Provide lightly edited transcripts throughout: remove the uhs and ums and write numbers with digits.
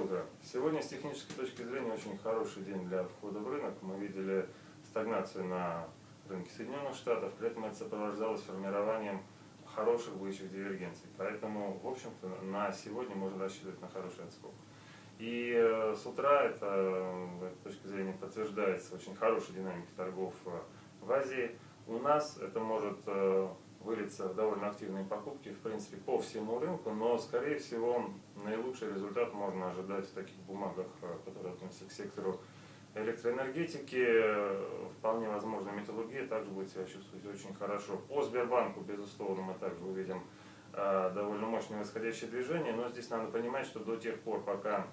утро. Сегодня с технической точки зрения очень хороший день для входа в рынок. Мы видели стагнацию на рынке Соединенных Штатов, при этом это сопровождалось формированием хороших бычьих дивергенций. Поэтому, в общем-то, на сегодня можно рассчитывать на хороший отскок. И с утра с этой точки зрения подтверждается очень хорошей динамикой торгов в Азии. У нас это может вылиться в довольно активные покупки, в принципе, по всему рынку, но, скорее всего, наилучший результат можно ожидать в таких бумагах, которые относятся к сектору электроэнергетики. Вполне возможно, металлургия также будет себя чувствовать очень хорошо. По Сбербанку, безусловно, мы также увидим довольно мощное восходящее движение, но здесь надо понимать, что до тех пор, пока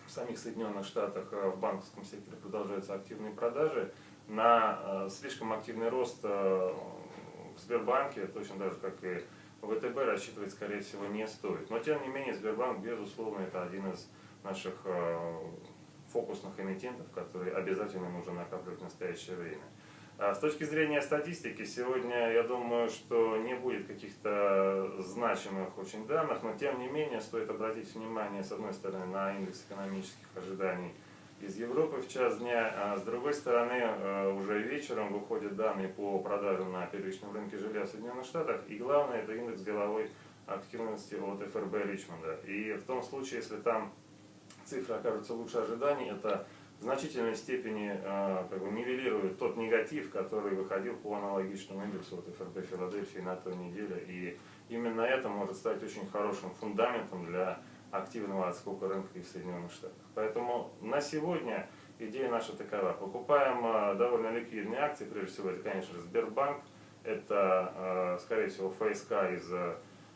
в самих Соединенных Штатах в банковском секторе продолжаются активные продажи, на слишком активный рост в Сбербанке, точно так же, как и ВТБ, рассчитывать, скорее всего, не стоит. Но, тем не менее, Сбербанк, безусловно, это один из наших фокусных эмитентов, который обязательно нужно накапливать в настоящее время. С точки зрения статистики, сегодня, я думаю, что не будет каких-то значимых очень данных, но, тем не менее, стоит обратить внимание, с одной стороны, на индекс экономических ожиданий из Европы в час дня, а с другой стороны, уже вечером выходят данные по продажам на первичном рынке жилья в Соединенных Штатах, и главное, это индекс деловой активности от ФРБ Ричмонда. И в том случае, если там цифры окажутся лучше ожиданий, это в значительной степени нивелирует тот негатив, который выходил по аналогичному индексу от ФРБ Филадельфии на той неделе. И именно это может стать очень хорошим фундаментом для активного отскока рынка и в Соединенных Штатах. Поэтому на сегодня идея наша такова. Покупаем довольно ликвидные акции, прежде всего это, конечно же, Сбербанк, это, скорее всего, ФСК из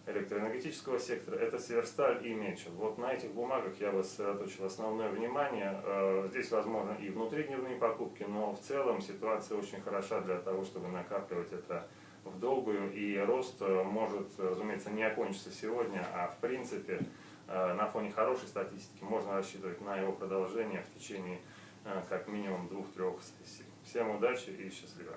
электроэнергетического сектора, это Северсталь и Мечел. Вот на этих бумагах я бы сосредоточил основное внимание. Здесь, возможно, и внутридневные покупки, но в целом ситуация очень хороша для того, чтобы накапливать это в долгую, и рост может, разумеется, не окончиться сегодня, а в принципе на фоне хорошей статистики можно рассчитывать на его продолжение в течение как минимум 2-3 сессий. Всем удачи и счастливо!